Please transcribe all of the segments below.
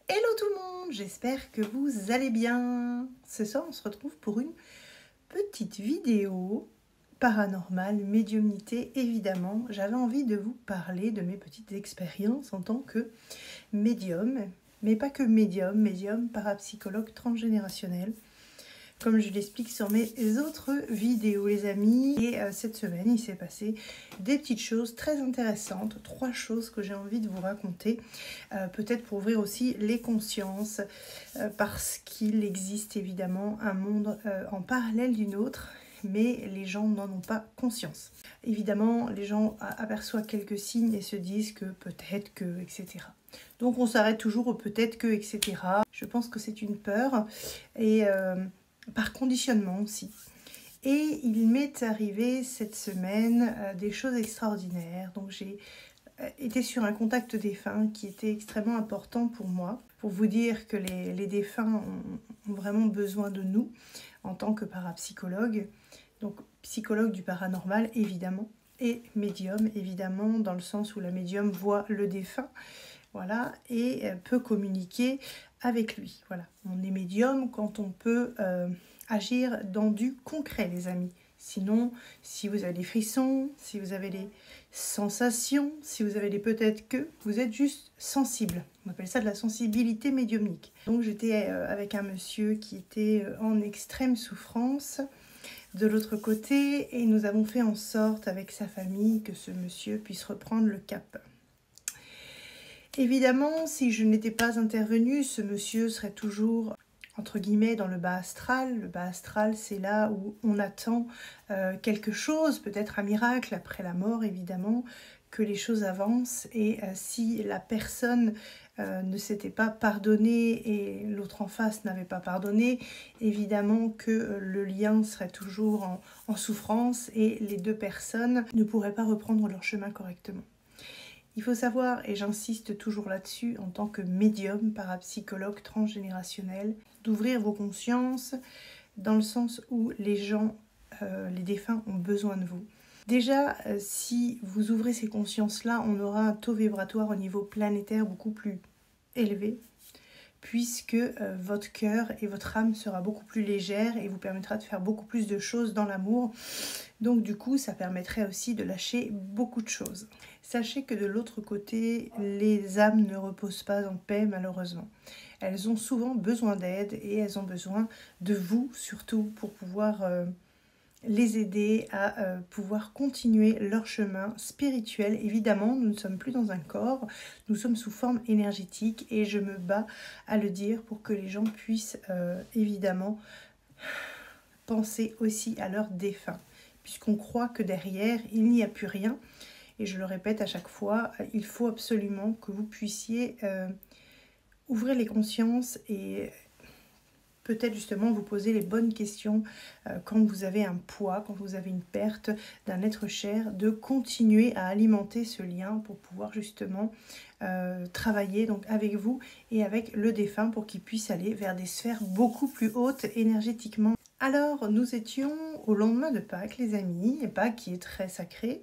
Hello tout le monde, j'espère que vous allez bien. Ce soir, on se retrouve pour une petite vidéo paranormale, médiumnité évidemment. J'avais envie de vous parler de mes petites expériences en tant que médium, mais pas que médium parapsychologue transgénérationnel. Comme je l'explique sur mes autres vidéos les amis. Et cette semaine il s'est passé des petites choses très intéressantes, 3 choses que j'ai envie de vous raconter, peut-être pour ouvrir aussi les consciences, parce qu'il existe évidemment un monde en parallèle du nôtre, mais les gens n'en ont pas conscience. Évidemment, les gens aperçoivent quelques signes et se disent que peut-être que, etc. Donc on s'arrête toujours au peut-être que, etc. Je pense que c'est une peur et par conditionnement aussi. Et il m'est arrivé cette semaine des choses extraordinaires. Donc j'ai été sur un contact défunt qui était extrêmement important pour moi. Pour vous dire que les défunts ont vraiment besoin de nous en tant que parapsychologue. Donc psychologue du paranormal évidemment. Et médium évidemment, dans le sens où la médium voit le défunt. Voilà, et peut communiquer avec lui. Voilà, on est médium quand on peut agir dans du concret, les amis. Sinon, si vous avez des frissons, si vous avez des sensations, si vous avez des peut-être que, vous êtes juste sensible. On appelle ça de la sensibilité médiumnique. Donc j'étais avec un monsieur qui était en extrême souffrance de l'autre côté, et nous avons fait en sorte avec sa famille que ce monsieur puisse reprendre le cap. Évidemment, si je n'étais pas intervenue, ce monsieur serait toujours, entre guillemets, dans le bas astral. Le bas astral, c'est là où on attend quelque chose, peut-être un miracle après la mort, évidemment, que les choses avancent. Et si la personne ne s'était pas pardonnée et l'autre en face n'avait pas pardonné, évidemment que le lien serait toujours en souffrance et les deux personnes ne pourraient pas reprendre leur chemin correctement. Il faut savoir, et j'insiste toujours là-dessus, en tant que médium, parapsychologue transgénérationnel, d'ouvrir vos consciences dans le sens où les gens, les défunts, ont besoin de vous. Déjà, si vous ouvrez ces consciences-là, on aura un taux vibratoire au niveau planétaire beaucoup plus élevé, puisque votre cœur et votre âme sera beaucoup plus légère et vous permettra de faire beaucoup plus de choses dans l'amour. Donc du coup, ça permettrait aussi de lâcher beaucoup de choses. Sachez que de l'autre côté, les âmes ne reposent pas en paix malheureusement. Elles ont souvent besoin d'aide et elles ont besoin de vous surtout pour pouvoir les aider à pouvoir continuer leur chemin spirituel. Évidemment, nous ne sommes plus dans un corps, nous sommes sous forme énergétique et je me bats à le dire pour que les gens puissent évidemment penser aussi à leurs défunts, puisqu'on croit que derrière, il n'y a plus rien. Et je le répète à chaque fois, il faut absolument que vous puissiez ouvrir les consciences et peut-être justement vous poser les bonnes questions quand vous avez un poids, quand vous avez une perte d'un être cher, de continuer à alimenter ce lien pour pouvoir justement travailler donc avec vous et avec le défunt pour qu'il puisse aller vers des sphères beaucoup plus hautes énergétiquement. Alors, nous étions au lendemain de Pâques, les amis, et Pâques qui est très sacré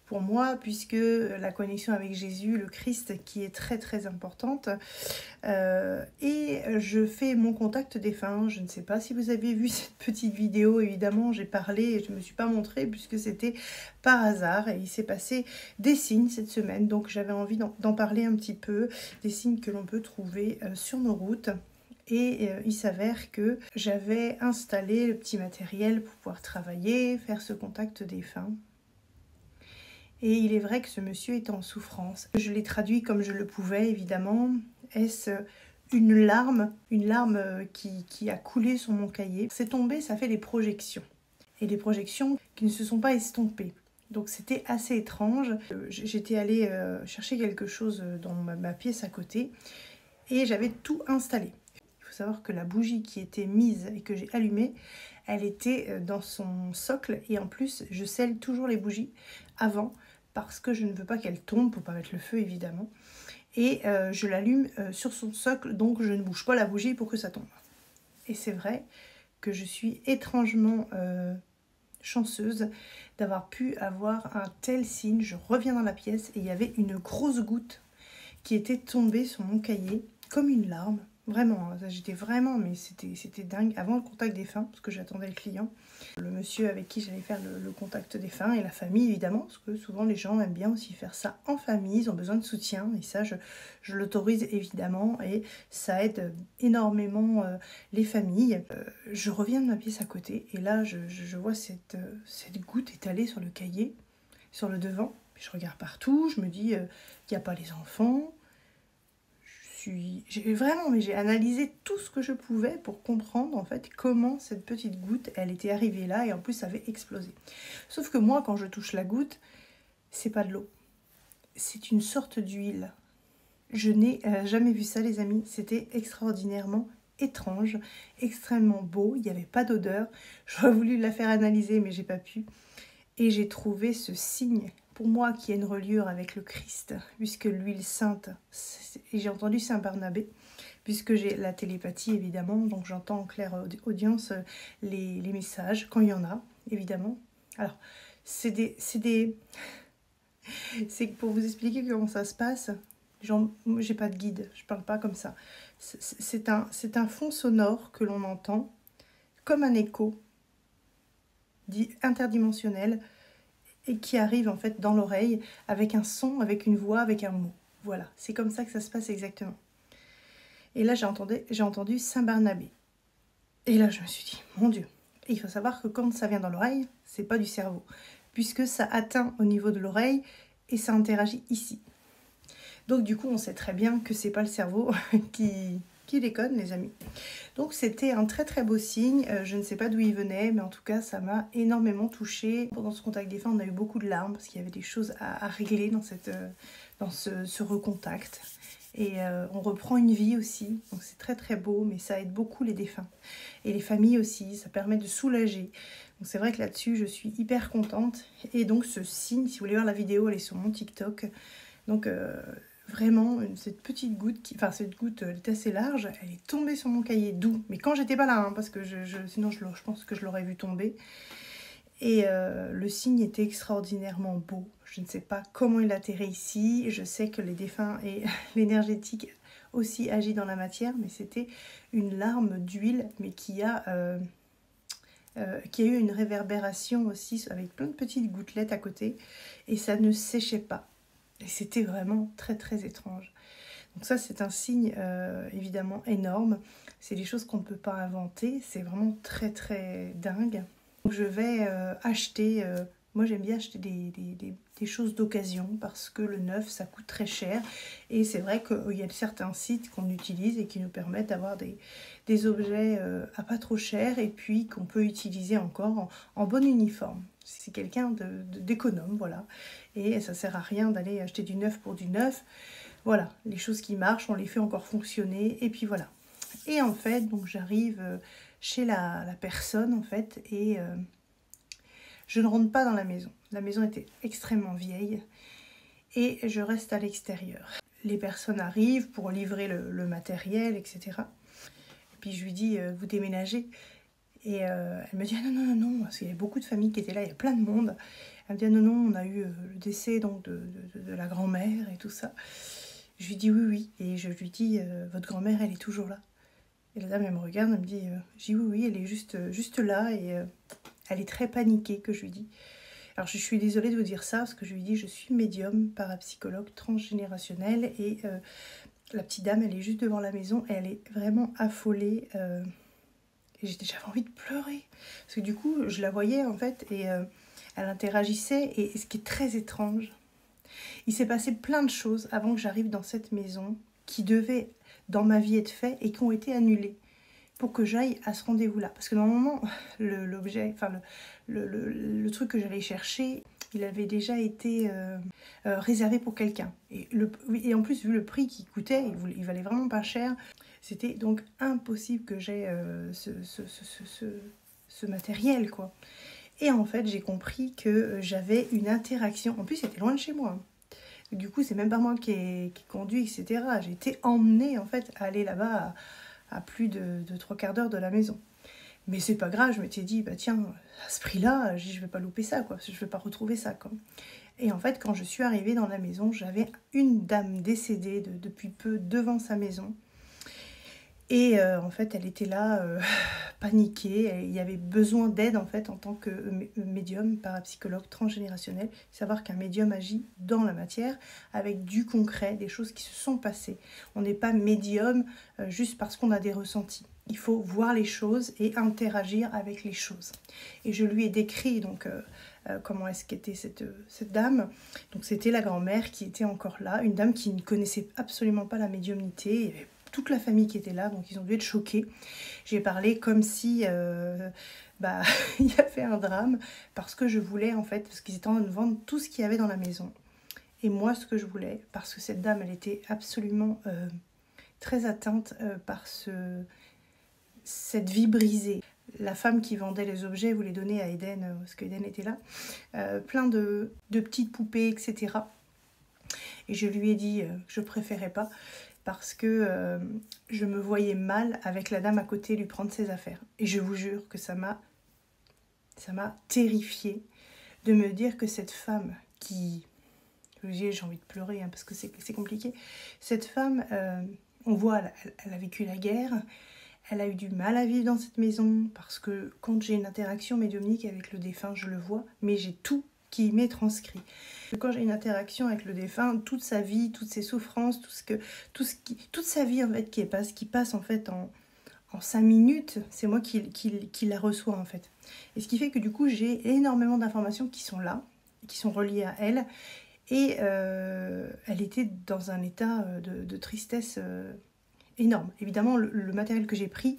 pour moi, puisque la connexion avec Jésus, le Christ, qui est très très importante. Et je fais mon contact défunt. Je ne sais pas si vous avez vu cette petite vidéo, évidemment, j'ai parlé et je ne me suis pas montrée, puisque c'était par hasard, et il s'est passé des signes cette semaine, donc j'avais envie d'en parler un petit peu, des signes que l'on peut trouver sur nos routes. Et il s'avère que j'avais installé le petit matériel pour pouvoir travailler, faire ce contact défunt. Et il est vrai que ce monsieur était en souffrance. Je l'ai traduit comme je le pouvais, évidemment. Est-ce une larme qui a coulé sur mon cahier? C'est tombé, ça fait des projections. Et des projections qui ne se sont pas estompées. Donc c'était assez étrange. J'étais allée chercher quelque chose dans ma pièce à côté et j'avais tout installé. Il faut savoir que la bougie qui était mise et que j'ai allumée, elle était dans son socle et en plus je scelle toujours les bougies avant parce que je ne veux pas qu'elle tombe pour pas mettre le feu évidemment, et je l'allume sur son socle, donc je ne bouge pas la bougie pour que ça tombe. Et c'est vrai que je suis étrangement chanceuse d'avoir pu avoir un tel signe. Je reviens dans la pièce et il y avait une grosse goutte qui était tombée sur mon cahier. comme une larme. Vraiment, j'étais vraiment, mais c'était dingue. Avant le contact défunt, parce que j'attendais le client, le monsieur avec qui j'allais faire le contact défunt et la famille évidemment, parce que souvent les gens aiment bien aussi faire ça en famille, ils ont besoin de soutien et ça je l'autorise évidemment et ça aide énormément les familles. Je reviens de ma pièce à côté et là je vois cette goutte étalée sur le cahier, sur le devant. Puis je regarde partout, je me dis il n'y a pas les enfants. J'ai analysé tout ce que je pouvais pour comprendre en fait comment cette petite goutte elle était arrivée là et en plus ça avait explosé. Sauf que moi quand je touche la goutte, c'est pas de l'eau, c'est une sorte d'huile. Je n'ai jamais vu ça les amis, c'était extraordinairement étrange, extrêmement beau, il n'y avait pas d'odeur. J'aurais voulu la faire analyser mais j'ai pas pu. Et j'ai trouvé ce signe, pour moi qui a une reliure avec le Christ, puisque l'huile sainte, et j'ai entendu Saint Barnabé, puisque j'ai la télépathie évidemment, donc j'entends en claire audience les messages, quand il y en a, évidemment. Alors, c'est pour vous expliquer comment ça se passe, j'ai pas de guide, je parle pas comme ça. C'est un fond sonore que l'on entend, comme un écho, interdimensionnel et qui arrive en fait dans l'oreille avec un son, avec une voix, avec un mot. Voilà, c'est comme ça que ça se passe exactement. Et là j'ai entendu Saint Barnabé. Et là je me suis dit, mon Dieu. Et il faut savoir que quand ça vient dans l'oreille, c'est pas du cerveau, puisque ça atteint au niveau de l'oreille et ça interagit ici. Donc du coup on sait très bien que c'est pas le cerveau qui déconne les amis. Donc c'était un très très beau signe, je ne sais pas d'où il venait, mais en tout cas ça m'a énormément touchée. Pendant ce contact défunt on a eu beaucoup de larmes, parce qu'il y avait des choses à régler dans ce recontact. Et on reprend une vie aussi, donc c'est très très beau, mais ça aide beaucoup les défunts. Et les familles aussi, ça permet de soulager. Donc c'est vrai que là-dessus je suis hyper contente. Et donc ce signe, si vous voulez voir la vidéo, elle est sur mon TikTok. Donc vraiment, cette petite goutte, cette goutte elle est assez large, elle est tombée sur mon cahier doux, mais quand j'étais pas là, hein, parce que sinon je pense que je l'aurais vu tomber. Et le signe était extraordinairement beau. Je ne sais pas comment il atterrit ici, je sais que les défunts et l'énergétique aussi agit dans la matière, mais c'était une larme d'huile, mais qui a eu une réverbération aussi, avec plein de petites gouttelettes à côté, et ça ne séchait pas. Et c'était vraiment très très étrange. Donc ça c'est un signe évidemment énorme. C'est des choses qu'on ne peut pas inventer. C'est vraiment très très dingue. Donc je vais acheter... moi j'aime bien acheter des choses d'occasion parce que le neuf ça coûte très cher. Et c'est vrai qu'il y a certains sites qu'on utilise et qui nous permettent d'avoir des objets à pas trop cher et puis qu'on peut utiliser encore en bon uniforme. C'est quelqu'un d'économe, voilà. Et ça sert à rien d'aller acheter du neuf pour du neuf. Voilà, les choses qui marchent, on les fait encore fonctionner, et puis voilà. Et en fait, donc j'arrive chez la personne, en fait, et je ne rentre pas dans la maison. La maison était extrêmement vieille, et je reste à l'extérieur. Les personnes arrivent pour livrer le matériel, etc. Et puis je lui dis, vous déménagez ? Et elle me dit, ah non, non, non, parce qu'il y avait beaucoup de familles qui étaient là, il y a plein de monde. Elle me dit, ah non, non, on a eu le décès donc, de la grand-mère et tout ça. Je lui dis, oui, oui. Et je lui dis, votre grand-mère, elle est toujours là. Et la dame, elle me regarde, elle me dit, je dis, oui, oui, elle est juste là. Et elle est très paniquée, que je lui dis. Alors, je suis désolée de vous dire ça, parce que je lui dis, je suis médium, parapsychologue transgénérationnel. Et la petite dame, elle est juste devant la maison, et elle est vraiment affolée. Et j'avais envie de pleurer. Parce que du coup, je la voyais en fait, et elle interagissait. Et ce qui est très étrange, il s'est passé plein de choses avant que j'arrive dans cette maison qui devaient, dans ma vie, être faites et qui ont été annulées pour que j'aille à ce rendez-vous-là. Parce que normalement, l'objet, enfin le truc que j'allais chercher, il avait déjà été réservé pour quelqu'un. Et en plus, vu le prix qu'il coûtait, il valait vraiment pas cher. C'était donc impossible que j'aie ce matériel, quoi. Et en fait, j'ai compris que j'avais une interaction. En plus, c'était loin de chez moi. Du coup, c'est même pas moi qui ai conduit, etc. J'ai été emmenée, en fait, à aller là-bas à plus de 3/4 d'heure de la maison. Mais c'est pas grave, je m'étais dit, bah tiens, à ce prix-là, je vais pas louper ça, quoi. Je vais pas retrouver ça, quoi. Et en fait, quand je suis arrivée dans la maison, j'avais une dame décédée depuis peu devant sa maison. Et en fait, elle était là, paniquée. Il y avait besoin d'aide en fait en tant que médium, parapsychologue transgénérationnel. Savoir qu'un médium agit dans la matière avec du concret, des choses qui se sont passées. On n'est pas médium juste parce qu'on a des ressentis. Il faut voir les choses et interagir avec les choses. Et je lui ai décrit donc comment est-ce qu'était cette dame. Donc c'était la grand-mère qui était encore là, une dame qui ne connaissait absolument pas la médiumnité. Il y avait toute la famille qui était là, donc ils ont dû être choqués. J'ai parlé comme si il y avait un drame, parce que je voulais en fait, parce qu'ils étaient en train de vendre tout ce qu'il y avait dans la maison. Et moi, ce que je voulais, parce que cette dame, elle était absolument très atteinte par cette vie brisée. La femme qui vendait les objets voulait donner à Eden, parce qu'Eden était là, plein de petites poupées, etc. Et je lui ai dit que je préférais pas, parce que je me voyais mal avec la dame à côté lui prendre ses affaires. Et je vous jure que ça m'a terrifiée de me dire que cette femme qui... J'ai envie de pleurer parce que c'est compliqué. Cette femme, on voit, elle a vécu la guerre, elle a eu du mal à vivre dans cette maison, parce que quand j'ai une interaction médiumnique avec le défunt, je le vois, mais j'ai tout qui m'est transcrit. Quand j'ai une interaction avec le défunt, toute sa vie, toutes ses souffrances, toute sa vie en fait qui passe en fait en 5 minutes, c'est moi qui la reçois en fait. Et ce qui fait que du coup j'ai énormément d'informations qui sont là, qui sont reliées à elle, et elle était dans un état de tristesse énorme. Évidemment, le matériel que j'ai pris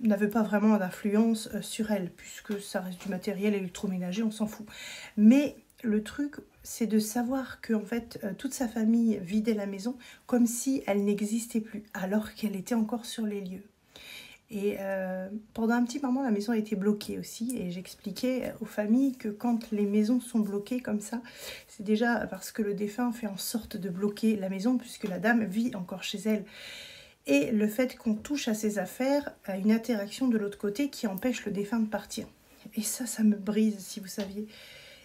n'avait pas vraiment d'influence sur elle, puisque ça reste du matériel électroménager, on s'en fout. Mais le truc, c'est de savoir que en fait, toute sa famille vidait la maison comme si elle n'existait plus, alors qu'elle était encore sur les lieux. Et pendant un petit moment, la maison a été bloquée aussi, et j'expliquais aux familles que quand les maisons sont bloquées comme ça, c'est déjà parce que le défunt fait en sorte de bloquer la maison, puisque la dame vit encore chez elle. Et le fait qu'on touche à ses affaires a une interaction de l'autre côté qui empêche le défunt de partir. Et ça me brise, si vous saviez.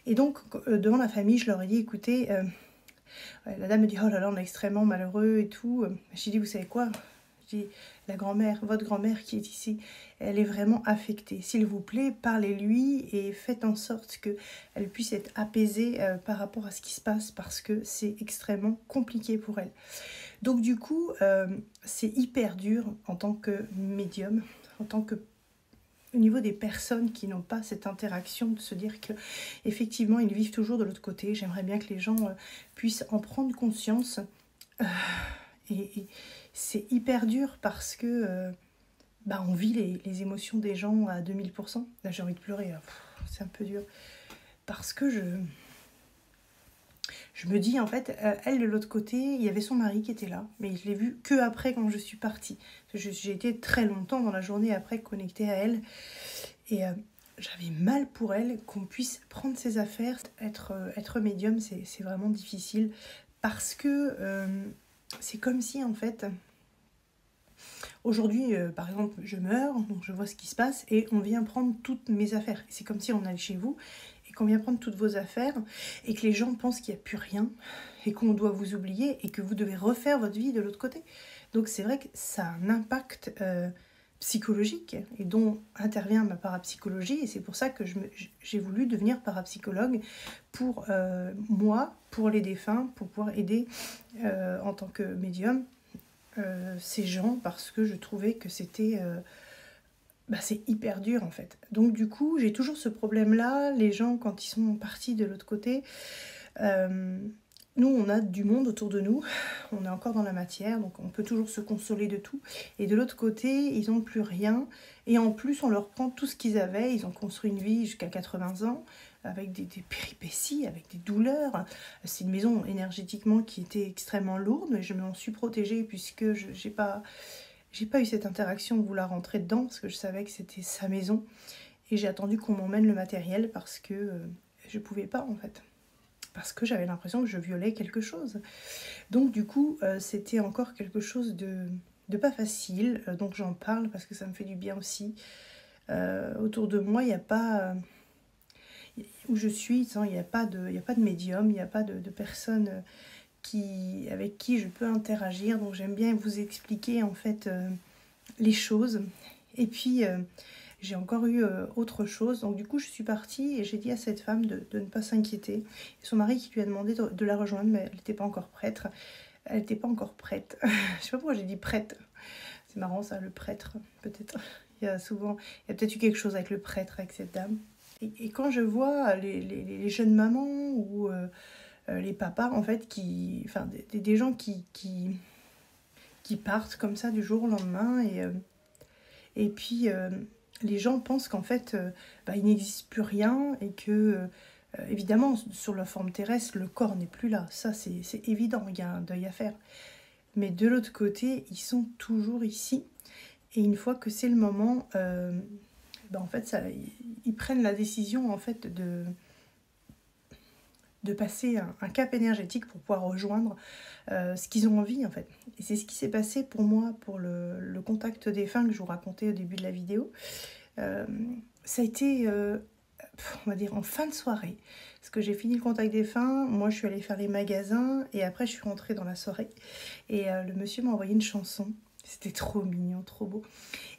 Et donc, devant la famille, je leur ai dit, écoutez, la dame me dit, oh là là, on est extrêmement malheureux et tout. J'ai dit, vous savez quoi? J'ai dit, la grand-mère, votre grand-mère qui est ici, elle est vraiment affectée. S'il vous plaît, parlez-lui et faites en sorte qu'elle puisse être apaisée par rapport à ce qui se passe, parce que c'est extrêmement compliqué pour elle. Donc du coup, c'est hyper dur en tant que médium, au niveau des personnes qui n'ont pas cette interaction, de se dire que effectivement ils vivent toujours de l'autre côté. J'aimerais bien que les gens puissent en prendre conscience. Et c'est hyper dur parce que on vit les émotions des gens à 2000%. Là j'ai envie de pleurer, c'est un peu dur. Parce que je me dis, en fait, elle, de l'autre côté, il y avait son mari qui était là, mais je l'ai vu que après, quand je suis partie. J'ai été très longtemps dans la journée après connectée à elle, et j'avais mal pour elle qu'on puisse prendre ses affaires. Être médium, c'est vraiment difficile, parce que c'est comme si, en fait, aujourd'hui, par exemple, je meurs, donc je vois ce qui se passe, et on vient prendre toutes mes affaires. C'est comme si on allait chez vous, et qu'on vient prendre toutes vos affaires, et que les gens pensent qu'il n'y a plus rien, et qu'on doit vous oublier, et que vous devez refaire votre vie de l'autre côté. Donc c'est vrai que ça a un impact psychologique, et dont intervient ma parapsychologie, et c'est pour ça que j'ai voulu devenir parapsychologue pour moi, pour les défunts, pour pouvoir aider en tant que médium ces gens, parce que je trouvais que c'était... c'est hyper dur en fait. Donc du coup, j'ai toujours ce problème-là. Les gens, quand ils sont partis de l'autre côté, nous, on a du monde autour de nous. On est encore dans la matière, donc on peut toujours se consoler de tout. Et de l'autre côté, ils n'ont plus rien. Et en plus, on leur prend tout ce qu'ils avaient. Ils ont construit une vie jusqu'à 80 ans, avec des péripéties, avec des douleurs. C'est une maison énergétiquement qui était extrêmement lourde, mais je m'en suis protégée puisque j'ai pas eu cette interaction de vouloir rentrer dedans, parce que je savais que c'était sa maison. Et j'ai attendu qu'on m'emmène le matériel, parce que je pouvais pas en fait. Parce que j'avais l'impression que je violais quelque chose. Donc du coup, c'était encore quelque chose de pas facile. Donc j'en parle parce que ça me fait du bien aussi. Autour de moi, il n'y a pas... où je suis, il n'y a pas de médium, il n'y a pas de personne... avec qui je peux interagir. Donc j'aime bien vous expliquer en fait les choses. Et puis, j'ai encore eu autre chose. Donc du coup, je suis partie et j'ai dit à cette femme de ne pas s'inquiéter. Son mari qui lui a demandé de la rejoindre, mais elle n'était pas encore prête. Elle n'était pas encore prête. Je sais pas pourquoi j'ai dit prête. C'est marrant ça, le prêtre, peut-être. Il y a peut-être eu quelque chose avec le prêtre, avec cette dame. Et quand je vois les jeunes mamans ou les papas, en fait, enfin, des gens qui partent comme ça du jour au lendemain, et puis les gens pensent qu'en fait, il n'existe plus rien, et que, évidemment, sur la forme terrestre, le corps n'est plus là. Ça, c'est évident, il y a un deuil à faire. Mais de l'autre côté, ils sont toujours ici. Et une fois que c'est le moment, en fait, ils prennent la décision en fait, de passer un cap énergétique pour pouvoir rejoindre ce qu'ils ont envie en fait. Et c'est ce qui s'est passé pour moi pour le contact défunt que je vous racontais au début de la vidéo. Ça a été, on va dire, en fin de soirée. Parce que j'ai fini le contact défunt, moi je suis allée faire les magasins et après je suis rentrée dans la soirée. Et le monsieur m'a envoyé une chanson. C'était trop mignon, trop beau.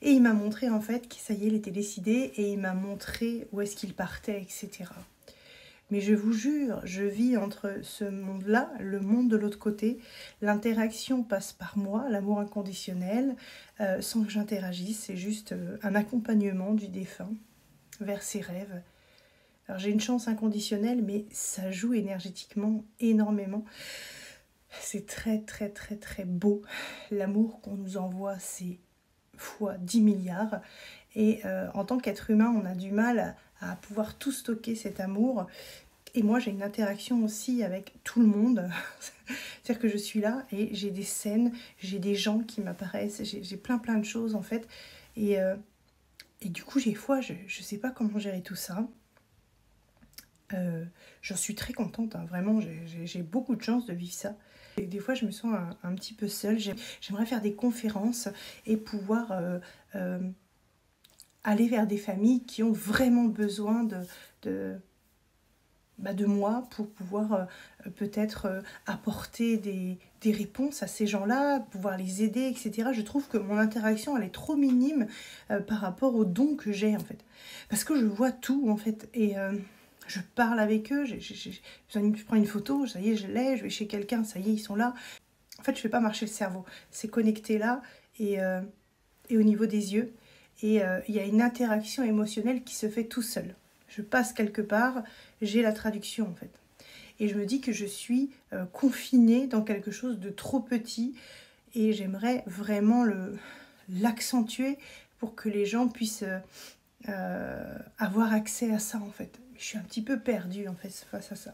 Et il m'a montré en fait que ça y est, il était décidé et il m'a montré où est-ce qu'il partait, etc. Mais je vous jure, je vis entre ce monde-là, le monde de l'autre côté. L'interaction passe par moi, l'amour inconditionnel, sans que j'interagisse. C'est juste un accompagnement du défunt vers ses rêves. Alors j'ai une chance inconditionnelle, mais ça joue énergétiquement énormément. C'est très très très très beau. L'amour qu'on nous envoie, c'est fois 10 milliards. Et en tant qu'être humain, on a du mal à pouvoir tout stocker cet amour. Et moi, j'ai une interaction aussi avec tout le monde. C'est-à-dire que je suis là et j'ai des scènes, j'ai des gens qui m'apparaissent, j'ai plein de choses en fait. Et du coup, des fois, je ne sais pas comment gérer tout ça. J'en suis très contente, hein. Vraiment, j'ai beaucoup de chance de vivre ça. Et des fois, je me sens un petit peu seule. J'aimerais faire des conférences et pouvoir aller vers des familles qui ont vraiment besoin de moi pour pouvoir peut-être apporter des réponses à ces gens-là, pouvoir les aider, etc. Je trouve que mon interaction, elle est trop minime par rapport aux dons que j'ai, en fait. Parce que je vois tout, en fait, et je parle avec eux, je prends une photo, ça y est, je l'ai, je vais chez quelqu'un, ça y est, ils sont là. En fait, je ne fais pas marcher le cerveau. C'est connecté là, et au niveau des yeux. Et il y a une interaction émotionnelle qui se fait tout seul. Je passe quelque part, j'ai la traduction en fait. Et je me dis que je suis confinée dans quelque chose de trop petit et j'aimerais vraiment l'accentuer pour que les gens puissent avoir accès à ça en fait. Je suis un petit peu perdue en fait face à ça.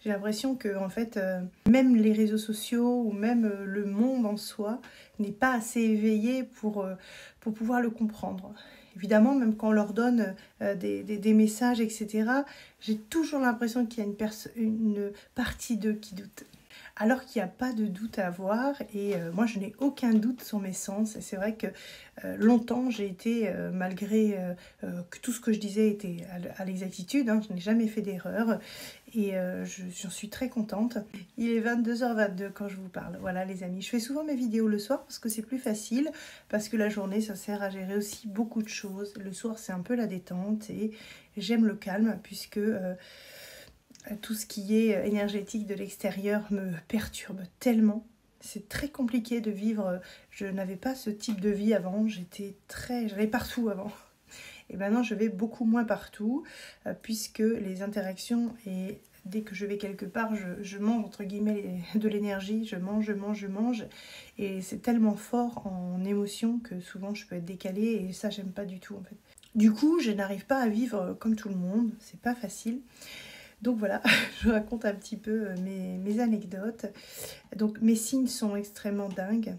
J'ai l'impression que en fait, même les réseaux sociaux ou même le monde en soi n'est pas assez éveillé pour pouvoir le comprendre. Évidemment, même quand on leur donne des messages, etc., j'ai toujours l'impression qu'il y a une partie d'eux qui doute. Alors qu'il n'y a pas de doute à avoir et moi je n'ai aucun doute sur mes sens. Et c'est vrai que longtemps j'ai été, malgré que tout ce que je disais était à l'exactitude, hein, je n'ai jamais fait d'erreur et j'en suis très contente. Il est 22h22 quand je vous parle. Voilà les amis, je fais souvent mes vidéos le soir parce que c'est plus facile, parce que la journée ça sert à gérer aussi beaucoup de choses. Le soir c'est un peu la détente et j'aime le calme puisque... tout ce qui est énergétique de l'extérieur me perturbe tellement. C'est très compliqué de vivre. Je n'avais pas ce type de vie avant. J'allais partout avant. Et maintenant, je vais beaucoup moins partout puisque les interactions et dès que je vais quelque part, je mange entre guillemets de l'énergie. Je mange. Et c'est tellement fort en émotion que souvent je peux être décalée et ça, j'aime pas du tout en fait. Du coup, je n'arrive pas à vivre comme tout le monde. C'est pas facile. Donc voilà, je vous raconte un petit peu mes anecdotes. Donc mes signes sont extrêmement dingues.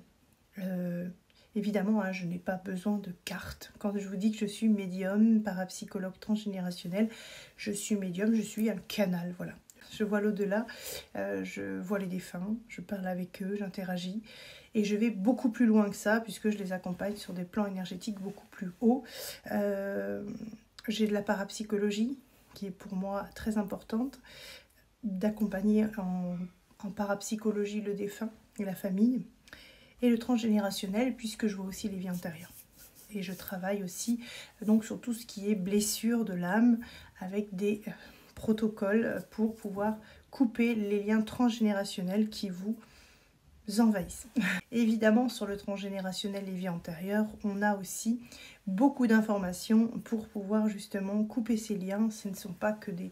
Évidemment, hein, je n'ai pas besoin de cartes. Quand je vous dis que je suis médium, parapsychologue transgénérationnel, je suis médium, je suis un canal, voilà. Je vois l'au-delà, je vois les défunts, je parle avec eux, j'interagis. Et je vais beaucoup plus loin que ça, puisque je les accompagne sur des plans énergétiques beaucoup plus hauts. J'ai de la parapsychologie, qui est pour moi très importante, d'accompagner en parapsychologie le défunt et la famille, et le transgénérationnel, puisque je vois aussi les vies antérieures. Et je travaille aussi donc sur tout ce qui est blessure de l'âme avec des protocoles pour pouvoir couper les liens transgénérationnels qui vous envahissent. Évidemment, sur le transgénérationnel et vie antérieure, on a aussi beaucoup d'informations pour pouvoir justement couper ces liens. Ce ne sont pas que des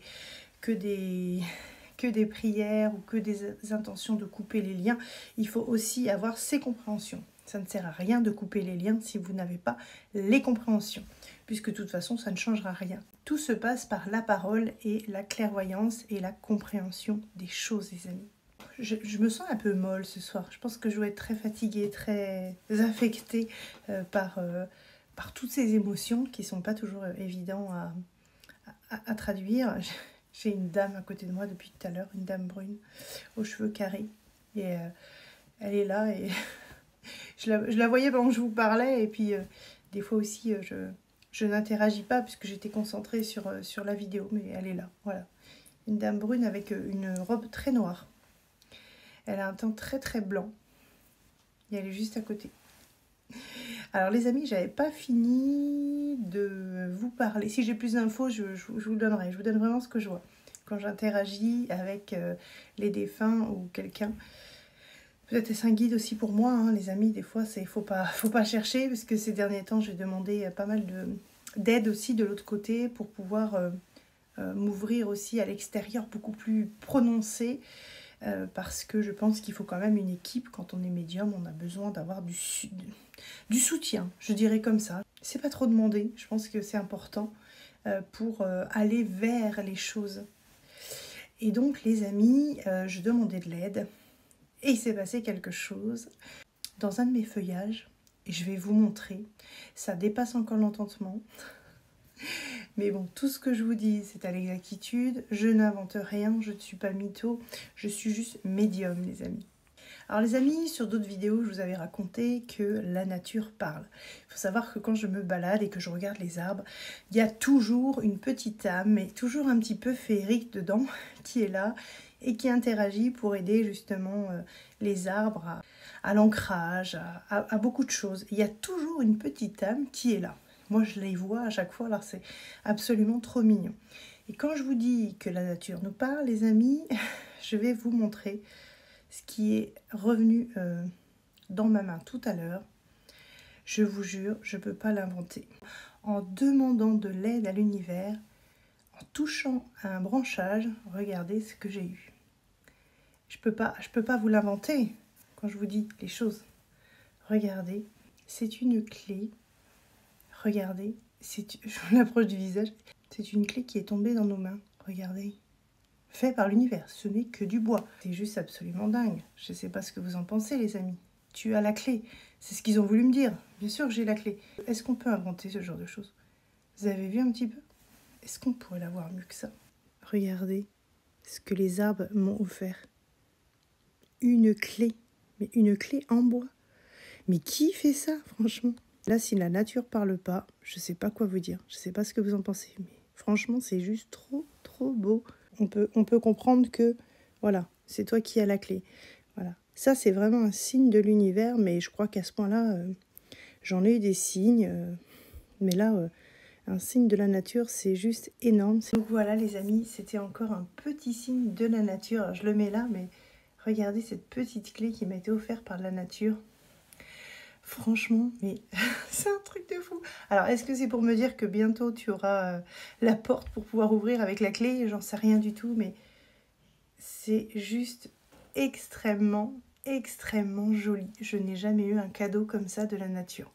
prières ou que des intentions de couper les liens. Il faut aussi avoir ces compréhensions. Ça ne sert à rien de couper les liens si vous n'avez pas les compréhensions, puisque de toute façon, ça ne changera rien. Tout se passe par la parole et la clairvoyance et la compréhension des choses, les amis. Je me sens un peu molle ce soir. Je pense que je dois être très fatiguée, très affectée par toutes ces émotions qui ne sont pas toujours évidentes à traduire. J'ai une dame à côté de moi depuis tout à l'heure, une dame brune aux cheveux carrés. Et elle est là et je la voyais pendant que je vous parlais. Et puis des fois aussi, je n'interagis pas puisque j'étais concentrée sur la vidéo. Mais elle est là, voilà. Une dame brune avec une robe très noire. Elle a un teint très très blanc. Et elle est juste à côté. Alors les amis, j'avais pas fini de vous parler. Si j'ai plus d'infos, je vous donnerai. Je vous donne vraiment ce que je vois. Quand j'interagis avec les défunts ou quelqu'un. Peut-être est-ce un guide aussi pour moi, hein, les amis. Des fois, il faut pas chercher. Parce que ces derniers temps, j'ai demandé pas mal d'aide aussi de l'autre côté. Pour pouvoir m'ouvrir aussi à l'extérieur beaucoup plus prononcé. Parce que je pense qu'il faut quand même une équipe. Quand on est médium, on a besoin d'avoir du soutien, je dirais comme ça. C'est pas trop demandé, je pense que c'est important pour aller vers les choses. Et donc les amis, je demandais de l'aide et il s'est passé quelque chose dans un de mes feuillages et je vais vous montrer. Ça dépasse encore l'entendement. Mais bon, tout ce que je vous dis, c'est à l'exactitude. Je n'invente rien, je ne suis pas mytho, je suis juste médium, les amis. Alors les amis, sur d'autres vidéos, je vous avais raconté que la nature parle. Il faut savoir que quand je me balade et que je regarde les arbres, il y a toujours une petite âme, mais toujours un petit peu féerique dedans, qui est là et qui interagit pour aider justement les arbres à l'ancrage, à beaucoup de choses. Il y a toujours une petite âme qui est là. Moi, je les vois à chaque fois, alors c'est absolument trop mignon. Et quand je vous dis que la nature nous parle, les amis, je vais vous montrer ce qui est revenu dans ma main tout à l'heure. Je vous jure, je ne peux pas l'inventer. En demandant de l'aide à l'univers, en touchant à un branchage, regardez ce que j'ai eu. Je peux pas vous l'inventer quand je vous dis les choses. Regardez, c'est une clé. Regardez, je l'approche du visage. C'est une clé qui est tombée dans nos mains. Regardez. Fait par l'univers, ce n'est que du bois. C'est juste absolument dingue. Je ne sais pas ce que vous en pensez, les amis. Tu as la clé. C'est ce qu'ils ont voulu me dire. Bien sûr que j'ai la clé. Est-ce qu'on peut inventer ce genre de choses? Vous avez vu un petit peu? Est-ce qu'on pourrait l'avoir mieux que ça? Regardez ce que les arbres m'ont offert. Une clé. Mais une clé en bois. Mais qui fait ça, franchement? Là, si la nature parle pas, je ne sais pas quoi vous dire. Je ne sais pas ce que vous en pensez. Mais franchement, c'est juste trop, trop beau. On peut comprendre que, voilà, c'est toi qui as la clé. Voilà. Ça, c'est vraiment un signe de l'univers, mais je crois qu'à ce point-là, j'en ai eu des signes. Mais là, un signe de la nature, c'est juste énorme. Donc voilà, les amis, c'était encore un petit signe de la nature. Alors, je le mets là, mais regardez cette petite clé qui m'a été offerte par la nature. Franchement, mais c'est un truc de fou. Alors, est-ce que c'est pour me dire que bientôt tu auras la porte pour pouvoir ouvrir avec la clé? J'en sais rien du tout, mais c'est juste extrêmement, extrêmement joli. Je n'ai jamais eu un cadeau comme ça de la nature.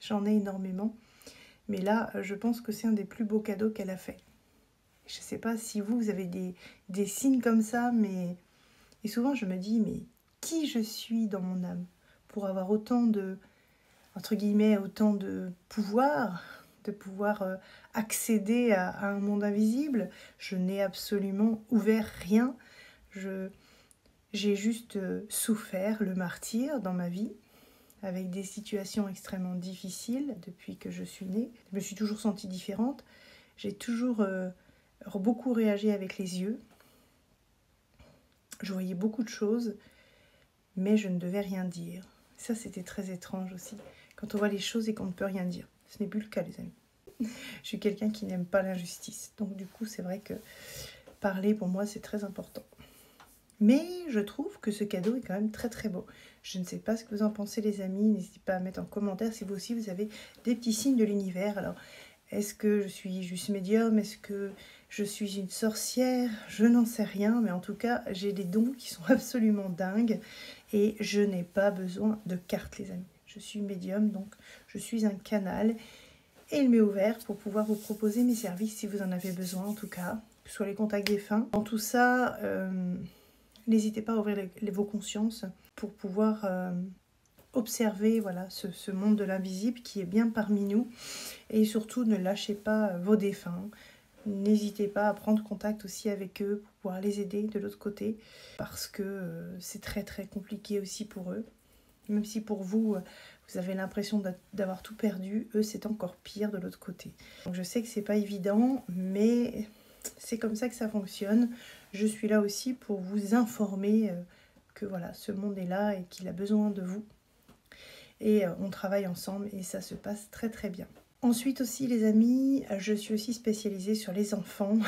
J'en ai énormément, mais là, je pense que c'est un des plus beaux cadeaux qu'elle a fait. Je ne sais pas si vous avez des signes comme ça, mais... Et souvent, je me dis, mais qui je suis dans mon âme pour avoir autant de... entre guillemets, autant de pouvoir accéder à un monde invisible. Je n'ai absolument ouvert rien. J'ai juste souffert le martyre dans ma vie, avec des situations extrêmement difficiles depuis que je suis née. Je me suis toujours sentie différente. J'ai toujours beaucoup réagi avec les yeux. Je voyais beaucoup de choses, mais je ne devais rien dire. Ça, c'était très étrange aussi. Quand on voit les choses et qu'on ne peut rien dire. Ce n'est plus le cas, les amis. Je suis quelqu'un qui n'aime pas l'injustice. Donc du coup, c'est vrai que parler pour moi, c'est très important. Mais je trouve que ce cadeau est quand même très très beau. Je ne sais pas ce que vous en pensez, les amis. N'hésitez pas à mettre en commentaire si vous aussi vous avez des petits signes de l'univers. Alors, est-ce que je suis juste médium? Est-ce que je suis une sorcière? Je n'en sais rien. Mais en tout cas, j'ai des dons qui sont absolument dingues. Et je n'ai pas besoin de cartes, les amis. Je suis médium, donc je suis un canal. Et il m'est ouvert pour pouvoir vous proposer mes services si vous en avez besoin, en tout cas. Que ce soit les contacts défunts. Dans tout ça... n'hésitez pas à ouvrir vos consciences pour pouvoir observer voilà, ce monde de l'invisible qui est bien parmi nous. Et surtout, ne lâchez pas vos défunts. N'hésitez pas à prendre contact aussi avec eux pour pouvoir les aider de l'autre côté. Parce que c'est très très compliqué aussi pour eux. Même si pour vous, vous avez l'impression d'avoir tout perdu, eux c'est encore pire de l'autre côté. Donc je sais que c'est pas évident, mais c'est comme ça que ça fonctionne. Je suis là aussi pour vous informer que voilà, ce monde est là et qu'il a besoin de vous. Et on travaille ensemble et ça se passe très très bien. Ensuite aussi les amis, je suis aussi spécialisée sur les enfants.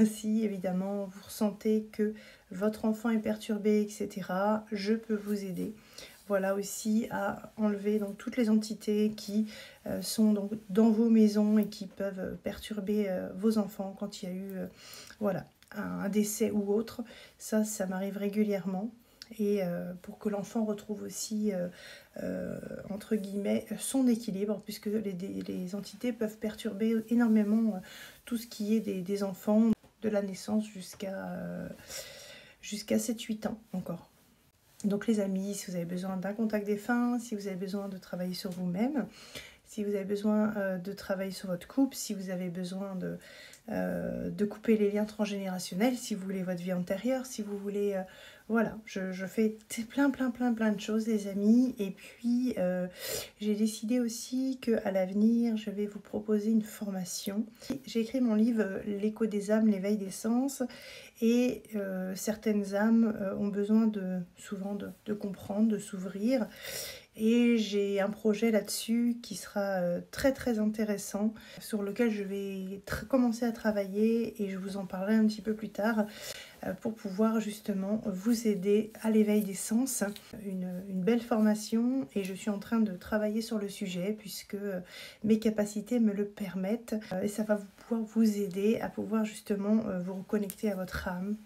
Si évidemment vous ressentez que votre enfant est perturbé, etc., je peux vous aider. Voilà aussi à enlever donc toutes les entités qui sont donc dans vos maisons et qui peuvent perturber vos enfants quand il y a eu voilà, un décès ou autre. Ça m'arrive régulièrement. Et pour que l'enfant retrouve aussi, entre guillemets, son équilibre, puisque les entités peuvent perturber énormément tout ce qui est des enfants de la naissance jusqu'à 7-8 ans encore. Donc les amis, si vous avez besoin d'un contact défunt, si vous avez besoin de travailler sur vous-même, si vous avez besoin de travailler sur votre couple, si vous avez besoin de couper les liens transgénérationnels, si vous voulez votre vie antérieure, si vous voulez... voilà, je fais plein de choses les amis. Et puis j'ai décidé aussi qu'à l'avenir, je vais vous proposer une formation. J'ai écrit mon livre L'écho des âmes, l'éveil des sens. Et certaines âmes ont besoin souvent de comprendre, de s'ouvrir. Et j'ai un projet là-dessus qui sera très très intéressant, sur lequel je vais commencer à travailler et je vous en parlerai un petit peu plus tard pour pouvoir justement vous aider à l'éveil des sens. Une belle formation et je suis en train de travailler sur le sujet puisque mes capacités me le permettent et ça va pouvoir vous aider à pouvoir justement vous reconnecter à votre âme,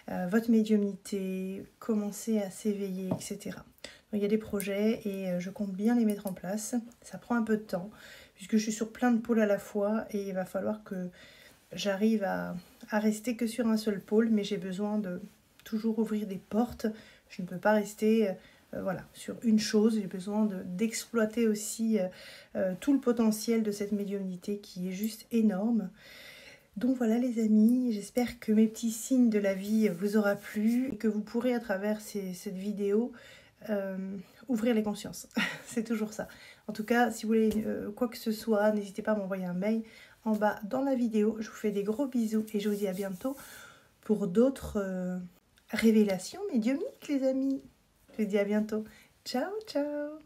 votre médiumnité, commencer à s'éveiller, etc. Donc, il y a des projets et je compte bien les mettre en place. Ça prend un peu de temps puisque je suis sur plein de pôles à la fois et il va falloir que j'arrive à rester que sur un seul pôle, mais j'ai besoin de toujours ouvrir des portes. Je ne peux pas rester voilà, sur une chose. J'ai besoin d'exploiter aussi tout le potentiel de cette médiumnité qui est juste énorme. Donc voilà les amis, j'espère que mes petits signes de la vie vous aura plu et que vous pourrez à travers cette vidéo ouvrir les consciences. C'est toujours ça. En tout cas, si vous voulez quoi que ce soit, n'hésitez pas à m'envoyer un mail en bas dans la vidéo. Je vous fais des gros bisous et je vous dis à bientôt pour d'autres révélations médiumniques les amis. Je vous dis à bientôt. Ciao, ciao!